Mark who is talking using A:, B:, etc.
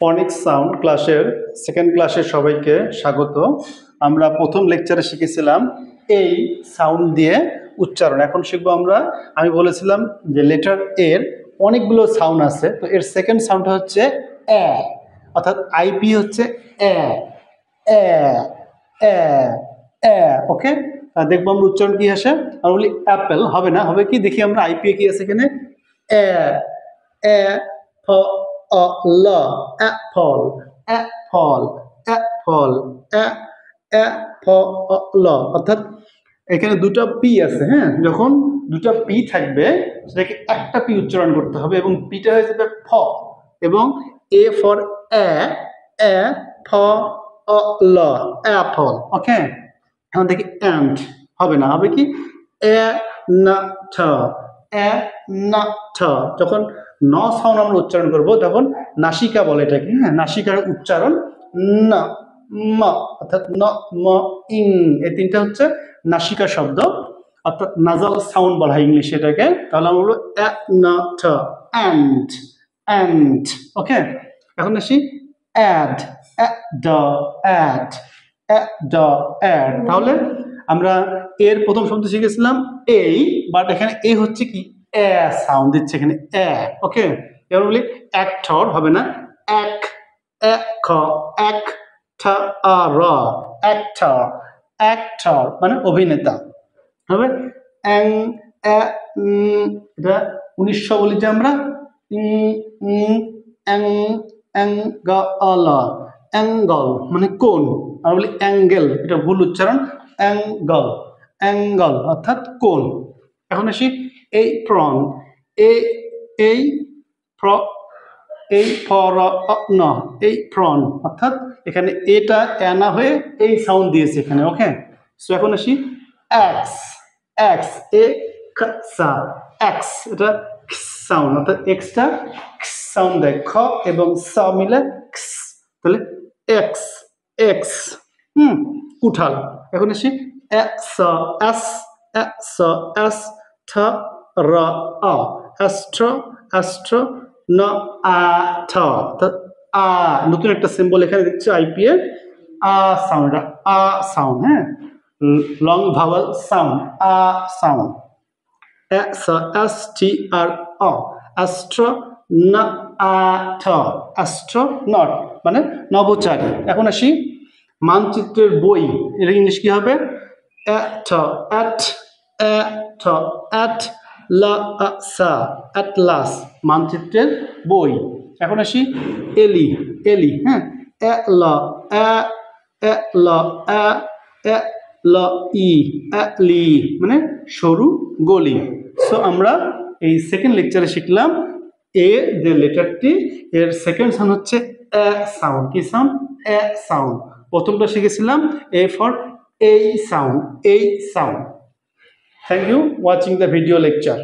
A: ফনিক্স sound ক্লাসের second ক্লাসে সবাইকে স্বাগত। আমরা প্রথম লেকচারে শিখেছিলাম এই সাউন্ড দিয়ে উচ্চারণ। এখন শিখবো আমরা, আমি বলেছিলাম যে লেটার এর অনেকগুলো সাউন্ড আছে, তো এর সেকেন্ড সাউন্ডটা হচ্ছে এ, অর্থাৎ আইপি হচ্ছে এ এ এ এ। ওকে, দেখবো আমরা উচ্চারণ কি আসে। আমরা বলি অ্যাপেল, হবে না, হবে কি দেখি আমরা। আইপি কি আছে এখানে, এ এ ল, অ্যাপল অ্যাপল অ্যাপল ল, অর্থাৎ এখানে দুটো পি আছে। হ্যাঁ, যখন দুটো পি থাকবে সেটাকে একটা পি উচ্চারণ করতে হবে এবং পিটা হয়ে যাবে ফ, এবং এ ফর এ ফ ল, অ্যাপল। ওকে, এখন দেখি অ্যান্ড, হবে না, হবে কি এ না ঠ, এ না ঠ। যখন ন সাউন্ড আমরা উচ্চারণ করবো তখন নাসিকা বলে এটাকে। হ্যাঁ, নাসিকার উচ্চারণ ন ম, অর্থাৎ ন ম ইং, এই তিনটা হচ্ছে নাসিকা শব্দ, অর্থাৎ নাজাল সাউন্ড বলা হয় ইংলিশে এটাকে। তাহলে আমরা বলবো এ না ঠ, অ্যান্ড অ্যান্ড। ওকে, এখন আসি অ্যাড, ড অ্যাড ড অ্যাড। তাহলে আমরা এর প্রথম শব্দ শিখেছিলাম এই, বাট এখানে এ হচ্ছে কি এ সাউন্ড দিচ্ছে এখানে এ। ওকে, এবার বলি অ্যাক্টর, হবে না, এক খ এক ঠ র, অ্যাক্টর অ্যাক্টর মানে অভিনেতা। হবে অ্যাং এটা 1900 বলি যে আমরা অ্যাঙ্গল, অ্যাঙ্গল মানে কোন। আমরা বলি অ্যাঙ্গেল, এটা ভুল উচ্চারণ, অ্যাঙ্গল অ্যাঙ্গল অর্থাৎ কোন। এখন আসি এই প্রন, এই এই ফর ন, এই প্রন, অর্থাৎ এখানে এটা এনা হয়ে এই সাউন্ড দিয়েছে এখানে। ওকে, সো এখন আসি এক্স, এক্স এ সা, এক্স এটা সাউন্ড, অর্থাৎ এক্সটা সাউন্ড দেয়, খ এবং সা মিলে, তাহলে এক্স এক্স। উঠাল। এখন আসি এস এস এস এস ঠ র আ, অ্যাস্ট্র অ্যাস্ট্র ন আ ঠ, আ নতুন একটা সিম্বল এখানে দেখছি আইপি এর আ সাউন্ড, আ সাউন্ড। হ্যাঁ, লং ভাওয়াল সাউন্ড, আ sound. S S T R অ, অ্যাস্ট্র ন আ ঠ, অ্যাস্ট্র নট মানে নভোচারী। এখন আসি মানচিত্রের বই, এর ইংলিশ কি হবে, অ্যাট লা সা, অ্যাটলাস মানচিত্রের বই। এখন আসি এলি, এলি, হ্যাঁ, এ ল ল ই, লি মানে সরু গলি। সো আমরা এই সেকেন্ড লেকচারে শিখলাম এ যে লেটারটি, এর সেকেন্ড সাউন্ড হচ্ছে এ সাউন্ড। কি সাউন্ড, এ সাউন্ড। প্রথমটা শিখেছিলাম এ ফর এই সাউন্ড, এই sound. Thank you watching the video lecture.